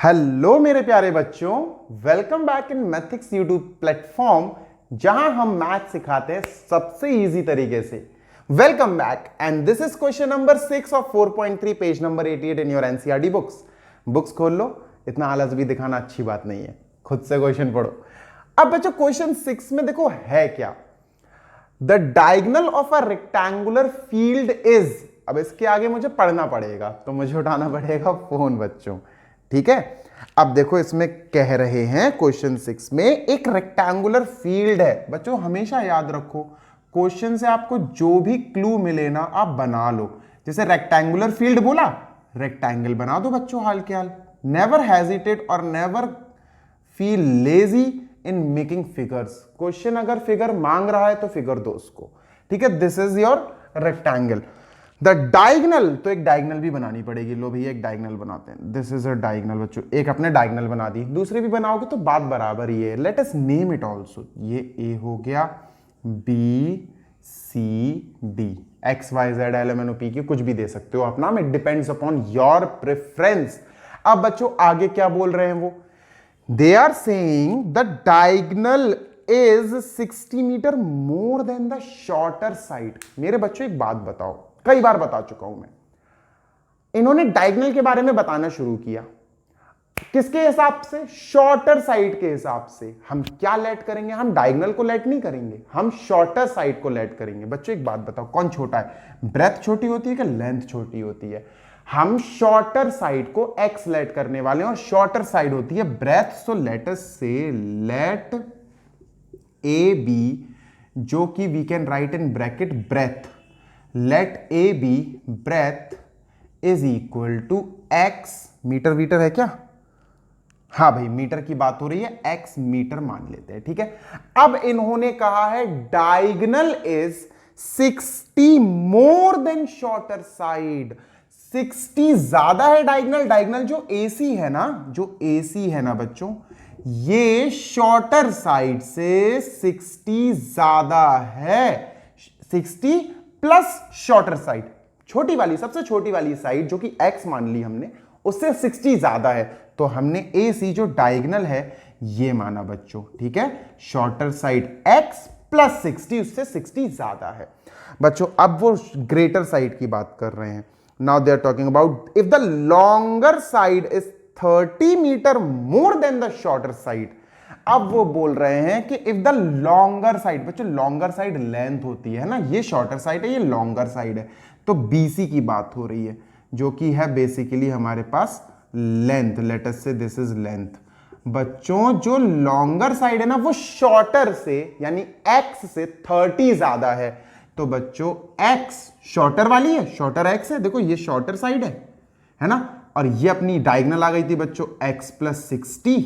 Hello मेरे प्यारे बच्चों, welcome back in Mathics YouTube platform जहां हम मैथ सिखाते हैं सबसे इजी तरीके से। Welcome back and this is question number 6 of 4.3 page number 88 in your NCERT books खोल लो। इतना आलस भी दिखाना अच्छी बात नहीं है, खुद से क्वेश्चन पढ़ो। अब बच्चों क्वेश्चन 6 में देखो है क्या, the diagonal of a rectangular field is. अब इसके आगे मुझे पढ़ना पड़ेगा तो मुझे उठाना पड़ेगा फोन बच्चों, ठीक है। अब देखो इसमें कह रहे हैं क्वेश्चन 6 में एक रेक्टेंगुलर फील्ड है। बच्चों हमेशा याद रखो, क्वेश्चन से आपको जो भी क्लू मिले ना आप बना लो। जैसे रेक्टेंगुलर फील्ड बोला, रेक्टेंगल बना दो बच्चों हाल के हाल। नेवर हेजिटेट और never feel lazy in making figures. Question अगर फिगर मांग रहा है तो फिगर दो उसको, ठीक है। This is your rectangle. The diagonal, तो एक डायगोनल भी बनानी पड़ेगी। लो भैया एक डायगोनल बनाते हैं। दिस इज अ डायगोनल बच्चों, एक अपने डायगोनल बना दी, दूसरी भी बनाओगे तो बात बराबर ही है। Let us name it also. ये ए हो गया, B C D, X Y Z L M N O P, की कुछ भी दे सकते हो आप नाम, it depends upon your preference. अब बच्चों आगे क्या बोल रहे हैं वो, they are saying the diagonal is 60 metre more than the shorter side. मेरे बच्चों एक बात बताओ, कई बार बता चुका हूं मैं, इन्होंने डायगोनल के बारे में बताना शुरू किया। किसके हिसाब से? शॉर्टर साइड के हिसाब से। हम क्या लेट करेंगे? हम डायगोनल को लेट नहीं करेंगे, हम शॉर्टर साइड को लेट करेंगे। बच्चों एक बात बताओ, कौन छोटा है? ब्रेथ छोटी होती है कि लेंथ छोटी होती है? हम शॉर्टर साइड को एक्स लेट करने वाले हैं और शॉर्टर साइड होती है ब्रेथ। सो लेट अस से लेट ए बी, जो कि we can write in bracket breadth, let A B breadth is equal to x. Meter वीटर है क्या? हाँ भाई मीटर की बात हो रही है, एक्स मीटर मान लेते हैं, ठीक है। अब इन्होंने कहा है diagonal is 60 more than shorter side. 60 ज्यादा है डायगोनल। डायगोनल जो एसी है ना, जो एसी है ना बच्चों, ये शॉर्टर साइड से 60 ज्यादा है। 60 प्लस शॉर्टर साइड, छोटी वाली, सबसे छोटी वाली साइड जो कि x मान ली हमने, उससे 60 ज्यादा है। तो हमने ए सी जो डायगोनल है ये माना बच्चों, ठीक है। शॉर्टर साइड x प्लस 60, उससे 60 ज्यादा है बच्चों। अब वो ग्रेटर साइड की बात कर रहे हैं। Now they are talking about if the longer side is 30 metre more than the shorter side. अब वो बोल रहे हैं कि इफ द लॉन्गर साइड, बच्चों लॉन्गर साइड लेंथ होती है ना, ये शॉर्टर साइड है, ये लॉन्गर साइड है, तो बीसी की बात हो रही है, जो कि है बेसिकली हमारे पास लेंथ। लेट अस से दिस इज लेंथ। बच्चों जो लॉन्गर साइड है ना वो शॉर्टर से यानी एक्स से 30 ज्यादा है। तो बच्चों एक्स शॉर्टर वाली है, शॉर्टर एक्स है, देखो ये शॉर्टर साइड है ना, और ये अपनी डायगोनल आ गई थी बच्चों एक्स प्लस 60।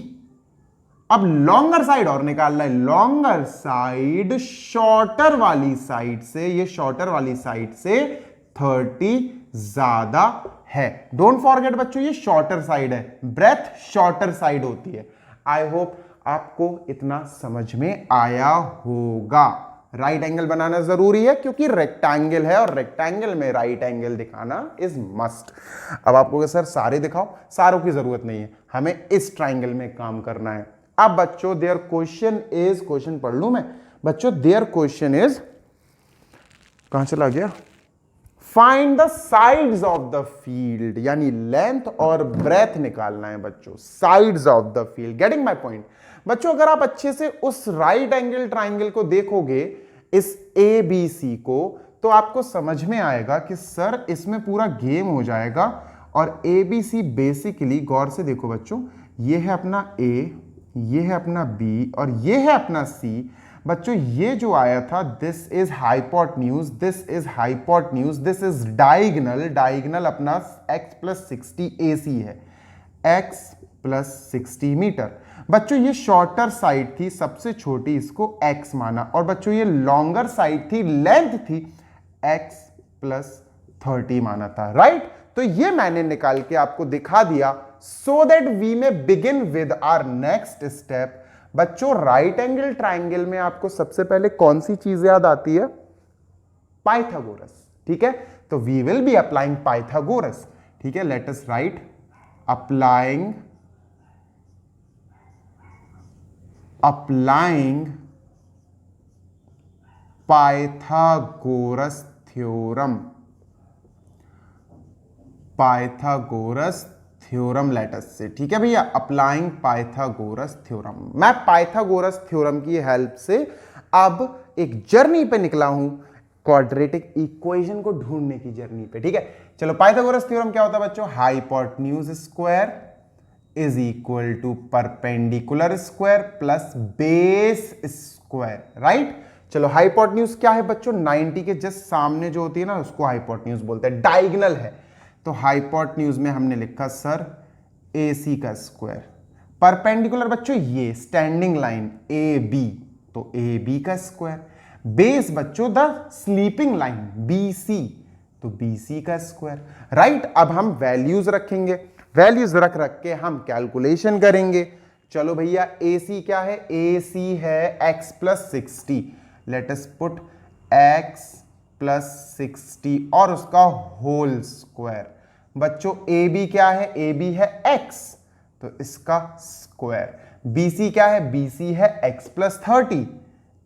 अब लॉन्गर साइड और निकालना है, लॉन्गर साइड शॉर्टर वाली साइड से, ये शॉर्टर वाली साइड से 30 ज्यादा है। डोंट फॉरगेट बच्चों ये शॉर्टर साइड है, ब्रेथ शॉर्टर साइड होती है। आई होप आपको इतना समझ में आया होगा। राइट एंगल बनाना जरूरी है क्योंकि रेक्टेंगल है और रेक्टेंगल में राइट एंगल दिखाना इज मस्ट। अब आपको सर सारे दिखाओ, सारों की जरूरत नहीं है, हमें इस ट्राइंगल में काम करना है। अब बच्चों देयर क्वेश्चन इज, क्वेश्चन पढ़ लूं मैं बच्चों, देयर क्वेश्चन इज, कहां चला गया, find the sides of the field, यानी लेंथ और ब्रेथ निकालना है बच्चों, sides of the field. Getting my point बच्चों? अगर आप अच्छे से उस राइट एंगल ट्राइंगल को देखोगे, इस ए बी सी को, तो आपको समझ में आएगा कि सर इसमें पूरा गेम हो जाएगा। और ए बी सी बेसिकली गौर से देखो बच्चों, ये है अपना ए, ये है अपना बी और ये है अपना सी। बच्चों ये जो आया था this is hypotenuse, this is hypotenuse, this is diagonal. Diagonal अपना x प्लस 60 AC है, x प्लस 60 मीटर। बच्चों ये शॉर्टर साइड थी, सबसे छोटी, इसको x माना, और बच्चों ये लॉन्गर साइड थी, लेंथ थी, x प्लस 30 माना था, राइट। तो ये मैंने निकाल के आपको दिखा दिया so that we may begin with our next step. बच्चों राइट एंगल ट्राइंगल में आपको सबसे पहले कौन सी चीज याद आती है? पाइथागोरस, ठीक है। तो we will be applying Pythagoras, ठीक है। Let us write applying applying Pythagoras theorem, Pythagoras theorem later से, ठीक है भैया, अप्लाइंग पाइथागोरस थ्योरम। मैं पाइथागोरस थ्योरम की हेल्प से अब एक जर्नी पे निकला हूं, क्वाड्रेटिक इक्वेशन को ढूंढने की जर्नी पे, ठीक है। चलो पाइथागोरस थ्योरम क्या होता है बच्चों, hypotenuse square is equal to perpendicular square plus base square, right. चलो हाइपोटेन्यूज क्या है बच्चों, 90 के जस्ट सामने जो होती है ना उसको हाइपोटेन्यूज बोलते हैं, डायगोनल है। तो हाइपोटेन्यूज में हमने लिखा सर AC का स्क्वायर, परपेंडिकुलर बच्चों ये स्टैंडिंग लाइन AB, तो AB का स्क्वायर, बेस बच्चों द स्लीपिंग लाइन BC, तो BC का स्क्वायर, राइट। अब हम वैल्यूज रखेंगे, वैल्यूज रख रख के हम कैलकुलेशन करेंगे। चलो भैया AC क्या है, AC है x plus 60, let us put x plus 60 और उसका होल स्क्वायर। बच्चों AB क्या है, AB है x, तो इसका स्क्वायर। BC क्या है, BC है x प्लस 30,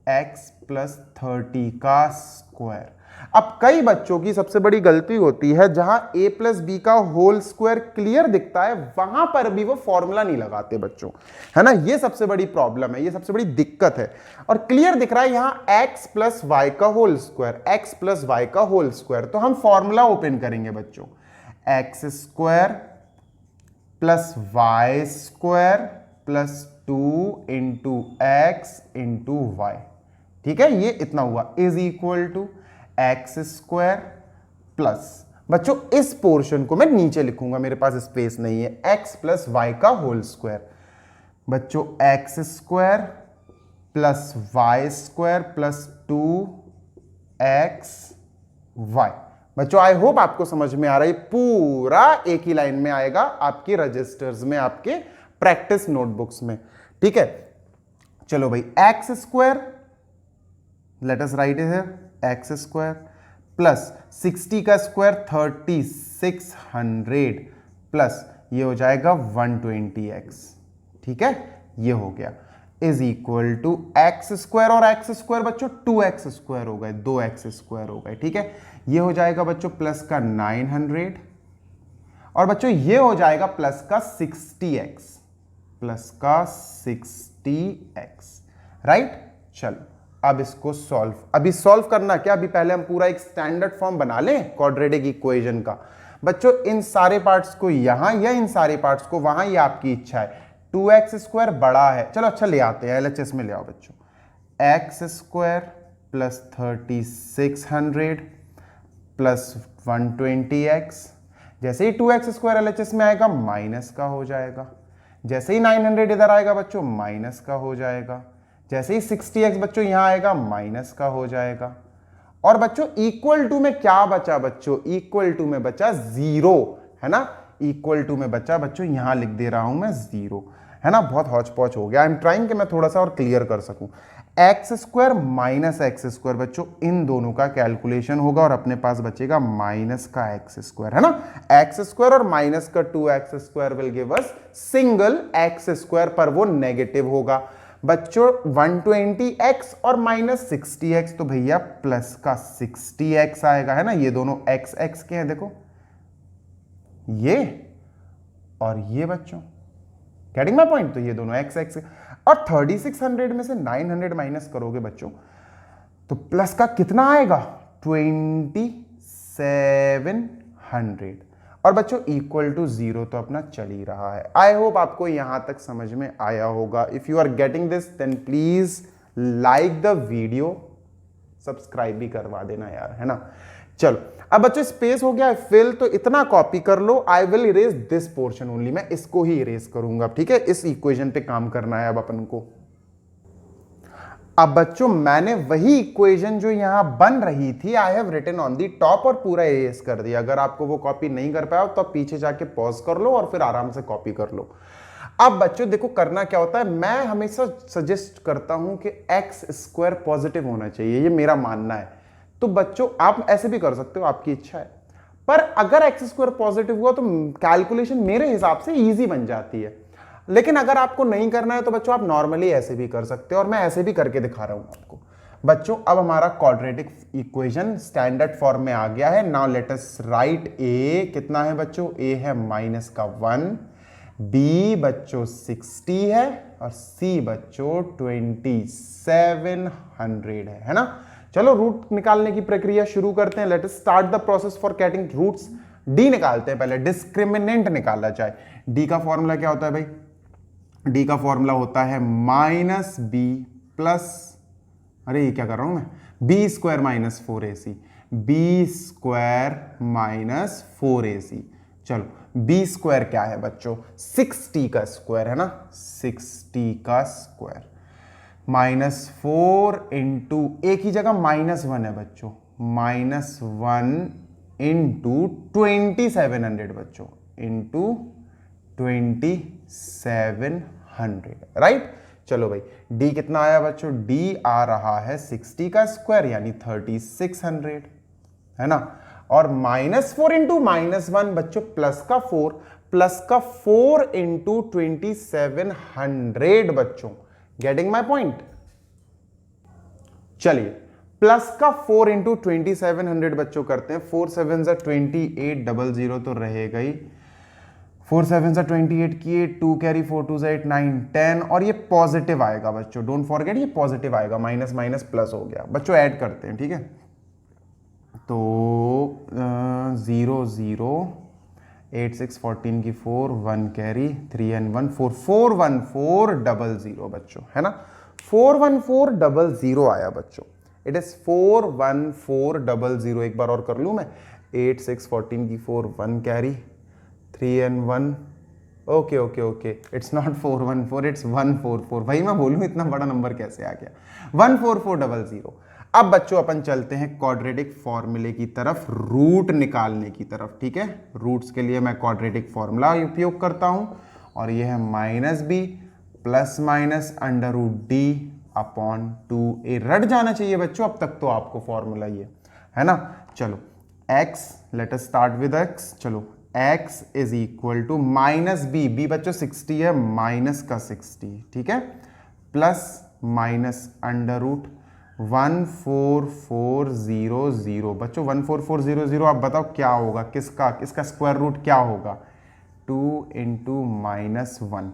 x प्लस 30 का स्क्वायर। अब कई बच्चों की सबसे बड़ी गलती होती है, जहां a प्लस बी का होल स्क्वायर क्लियर दिखता है वहां पर भी वो फॉर्मूला नहीं लगाते बच्चों, है ना। ये सबसे बड़ी प्रॉब्लम है, ये सबसे बड़ी दिक्कत है। और क्लियर दिख रहा है यहां x प्लस वाई का whole square, x plus y का होल स्क्वायर, तो हम फॉर्मूला ओपन करेंगे बच्चों, x square plus y square plus 2 into x into y, ठीक है, ये इतना हुआ, is equal to x square plus, बच्चों इस पोर्शन को मैं नीचे लिखूंगा, मेरे पास स्पेस नहीं है, एक्स प्लस वाई का होल स्क्वायर। बच्चों x square plus y square plus 2x y. बच्चों आई होप आपको समझ में आ रहा है, पूरा एक ही लाइन में आएगा आपके रजिस्टर्स में, आपके प्रैक्टिस नोटबुक्स में, ठीक है। चलो भाई x square, late us right it here, x square plus 60 का स्क्वायर 3600 प्लस ये हो जाएगा 120x, ठीक है, ये हो गया, is equal to x square और एक्स स्क्वायर बच्चों 2x स्क्वायर हो गए, 2x स्क्वायर हो गए, ठीक है, ये हो जाएगा बच्चों प्लस का 900 और बच्चों ये हो जाएगा प्लस का 60x, प्लस का 60x, राइट। चलो अब इसको सॉल्व, अभी सॉल्व करना क्या, अभी पहले हम पूरा एक स्टैंडर्ड फॉर्म बना लें क्वाड्रेटिक इक्वेशन का। बच्चों इन सारे पार्ट्स को यहां या इन सारे पार्ट्स को वहां, ये आपकी इच्छा है। 2x स्क्वायर बड़ा है, चलो अच्छा ले आते हैं, LHS में ले आओ बच्चों, x square plus 3600 plus 120x, जैसे ही 2x स्क्वायर LHS में आएगा माइनस का हो जाएगा, जैसे ही 900 इधर आएगा बच्चों माइनस का हो जाएगा, जैसे ही 60x बच्चों यहां आएगा माइनस का हो जाएगा, और बच्चों इक्वल टू में क्या बचा बच्चों, इक्वल टू में बचा 0, है ना, इक्वल टू में बचा बच्चों, यहां लिख दे रहा हूं मैं 0, है ना, बहुत हौच पौच हो गया, आई एम ट्राइंग कि मैं थोड़ा सा और क्लियर कर सकूं। X square minus x square बच्चों इन दोनों का कैलकुलेशन होगा और अपने पास बचेगा माइनस का एक्स स्क्वायर, है ना, एक्स स्क्वायर और माइनस का 2x square will give us single x square, पर वो नेगेटिव होगा बच्चों। 120x और माइनस 60x, तो भैया प्लस का 60x आएगा, है ना, ये दोनों x x के हैं, देखो ये और ये बच्चों, गेटिंग माय पॉइंट, तो ये दोनों x x और 3600 में से 900 माइनस करोगे बच्चों तो प्लस का कितना आएगा 2700, और बच्चों इक्वल टू 0 तो अपना चल ही रहा है। आई होप आपको यहां तक समझ में आया होगा। If you are getting this then please like the video, subscribe भी करवा देना यार, है ना। चलो अब बच्चों स्पेस हो गया है फिल, तो इतना कॉपी कर लो, I will erase this portion only, मैं इसको ही इरेज करूंगा, ठीक है। इस इक्वेशन पे काम करना है अब अपन को। अब बच्चों मैंने वही इक्वेशन जो यहां बन रही थी I have written on the top और पूरा इरेज कर दिया। अगर आपको वो कॉपी नहीं कर पाया तो आप पीछे जाके पॉज कर लो और फिर आराम से कॉपी कर लो। अब बच्चों देखो करना क्या होता है, मैं हमेशा सजेस्ट करता हूं कि एक्स स्क्वायर पॉजिटिव होना चाहिए, ये मेरा मानना है। तो बच्चों आप ऐसे भी कर सकते हो, आपकी इच्छा है, पर अगर एक्स स्क्वायर पॉजिटिव हुआ तो कैलकुलेशन मेरे हिसाब से इजी बन जाती है। लेकिन अगर आपको नहीं करना है तो बच्चों आप नॉर्मली ऐसे भी कर सकते हो, और मैं ऐसे भी करके दिखा रहा हूं आपको। बच्चों अब हमारा क्वाड्रेटिक इक्वेशन स्टैंडर्ड फॉर्म में आ गया है। नाउ लेट अस राइट ए, कितना है बच्चों, ए है -1, बी बच्चों 60 है, और सी बच्चों 2700 है ना। चलो रूट निकालने की प्रक्रिया शुरू करते हैं। Let us start the process for getting roots. D निकालते हैं पहले, डिस्क्रिमिनेंट निकाला जाए। डी का फॉर्मूला क्या होता है भाई, डी का फॉर्मूला होता है -b प्लस, अरे ये क्या कर रहा हूं मैं, b square -4ac, b square -4ac। चलो b स्क्वायर क्या है बच्चों, 60 का स्क्वायर है ना, 60 का स्क्वायर, -4 इंटू, एक ही जगह -1 है बच्चों, -1 इंटू 2700 बच्चों, इंटू 2700, राइट। चलो भाई डी कितना आया बच्चों, डी आ रहा है 60 का स्क्वायर यानी 3600 है ना, और -4 इंटू -1 बच्चों प्लस का 4 इंटू 2700 बच्चों, गेटिंग माई पॉइंट। चलिए प्लस का 4 इंटू 2700 बच्चों करते हैं, 4 7 2800 तो रहेगा ही, 4 7 28 किए, 2 कैरी 4 2 8 9 10, और ये पॉजिटिव आएगा बच्चों, डोंट फॉरगेट ये पॉजिटिव आएगा, माइनस माइनस प्लस हो गया बच्चों। ऐड करते हैं, ठीक है, तो 0 0 8 6 14 की 4 1 कैरी 3 and 1 4 41400 बच्चों, है ना, 41400 आया बच्चों। It is 41400। एक बार और कर लूं मैं, 8 6 14 की 4 1 carry 3 and 1, okay okay okay, it's not 414, it's 144। भाई मैं बोलूं इतना बड़ा नंबर कैसे आ गया, 14400। अब बच्चों अपन चलते हैं क्वाड्रेटिक फॉर्मूले की तरफ, रूट निकालने की तरफ, ठीक है। रूट्स के लिए मैं क्वाड्रेटिक फॉर्मूला उपयोग करता हूं, और यह है -b प्लस माइनस √d/2a। रट जाना चाहिए बच्चों अब तक तो आपको फॉर्मूला ये, है ना। चलो x, let us start with x। चलो x is equal to -b, b बच्चों 60 है, माइनस का 60, ठीक है, प्लस माइनस √14400 बच्चों, 14400 आप बताओ क्या होगा, किसका, इसका स्क्वायर रूट क्या होगा, 2 इंटू -1,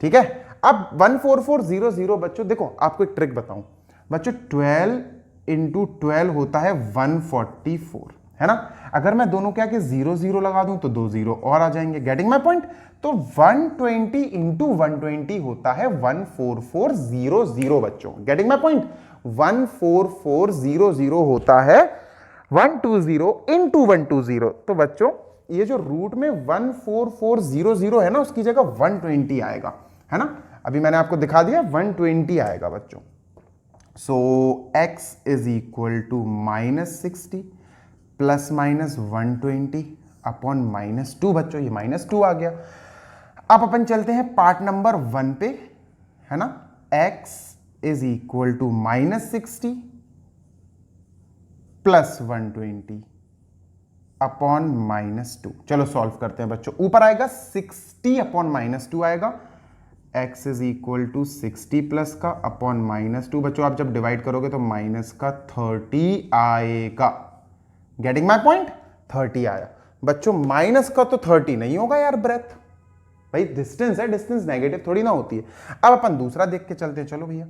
ठीक है। अब 14400 बच्चों देखो आपको एक ट्रिक बताऊं बच्चों, 12 इंटू 12 होता है 144, है ना। अगर मैं दोनों क्या के 0 0 लगा दूं तो 2 0 और आ जाएंगे, गेटिंग माई पॉइंट। तो 120 इंटू 120 होता है 14400 बच्चों, गेटिंग माई पॉइंट। 14400 होता है 120 इंटू 120। तो बच्चों ये जो रूट में 14400 है ना, उसकी जगह 120 आएगा, है ना। अभी मैंने आपको दिखा दिया 120 आएगा बच्चों। So x is equal to -60 plus minus 120 upon -2 बच्चों, ये -2 आ गया। अब अपन चलते हैं पार्ट नंबर 1 पे, है ना। x is equal to -60 plus 120 upon -2। चलो सॉल्व करते हैं बच्चों। ऊपर आएगा 60 अपॉन -2 आएगा, x is equal to 60 plus का अपॉन -2 बच्चों, आप जब डिवाइड करोगे तो माइनस का 30 आएगा, गेटिंग माई पॉइंट। 30 आया बच्चों, माइनस का तो 30 नहीं होगा यार, ब्रेथ भाई डिस्टेंस है, डिस्टेंस नेगेटिव थोड़ी ना होती है। अब अपन दूसरा देख के चलते हैं, चलो भैया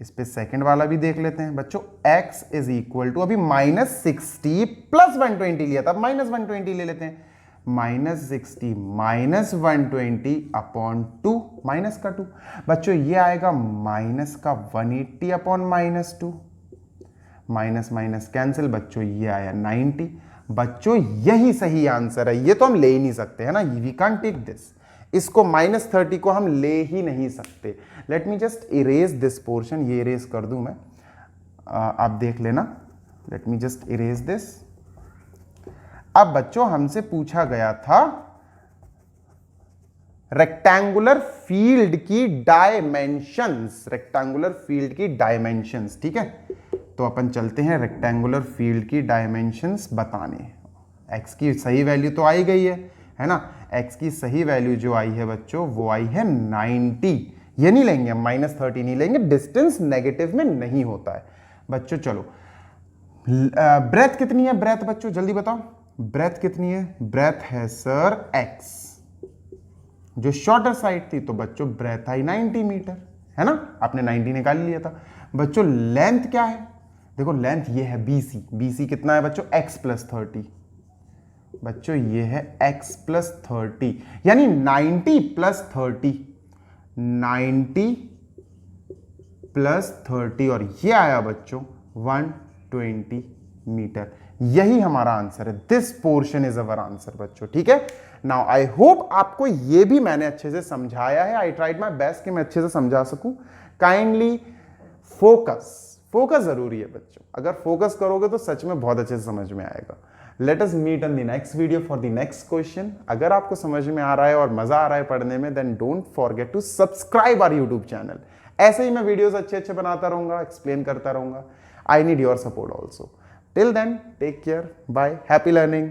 इस पे सेकंड वाला भी देख लेते हैं बच्चों। x इज इक्वल टू, अभी -60 प्लस 120 लिया था, अब -120 ले लेते हैं, -60 माइनस 120 अपॉन 2, माइनस का 2 बच्चों, ये आएगा माइनस का 180 अपॉन -2, माइनस माइनस कैंसिल बच्चों, ये आया 90 बच्चों। यही सही आंसर है, ये तो हम ले ही नहीं सकते, है ना, वी कांट टेक दिस, इसको -30 को हम ले ही नहीं सकते। Let me just erase this portion, ये इरेज कर दूं मैं, आप देख लेना, let me just erase this. अब बच्चों हमसे पूछा गया था रेक्टेंगुलर फील्ड की डायमेंशंस, रेक्टेंगुलर फील्ड की डायमेंशंस, ठीक है। तो अपन चलते हैं रेक्टेंगुलर फील्ड की डायमेंशंस बताने। x की सही वैल्यू तो आई गई है है ना। x की सही वैल्यू जो आई है बच्चों वो आई है 90। ये नहीं लेंगे हम, -30 नहीं लेंगे, डिस्टेंस नेगेटिव में नहीं होता है बच्चों। चलो ब्रेथ कितनी है, ब्रेथ बच्चों जल्दी बताओ, ब्रेथ कितनी है? ब्रेथ है सर x, जो शॉर्टर साइड थी, तो बच्चों ब्रेथ आई 90 मीटर, है ना। आपने 90 निकाल लिया था बच्चों। लेंथ क्या है? देखो लेंथ ये है BC, BC कितना है बच्चों? x + 30 बच्चों, ये है x + 30, यानी 90 + 30, 90 + 30, और ये आया बच्चों 120 मीटर। यही हमारा आंसर है। This portion is our answer बच्चों, ठीक है। नाउ आई होप आपको ये भी मैंने अच्छे से समझाया है। आई ट्राइड माई बेस्ट कि मैं अच्छे से समझा सकूं। काइंडली फोकस जरूरी है बच्चों, अगर फोकस करोगे तो सच में बहुत अच्छे से समझ में आएगा। Let us meet in the next video for the next question. अगर आपको समझ में आ रहा है और मजा आ रहा है पढ़ने में, then don't forget to subscribe our YouTube channel. ऐसे ही मैं वीडियोस अच्छे बनाता रहूंगा, एक्सप्लेन करता रहूंगा। I need your support also. Till then take care, bye, happy learning.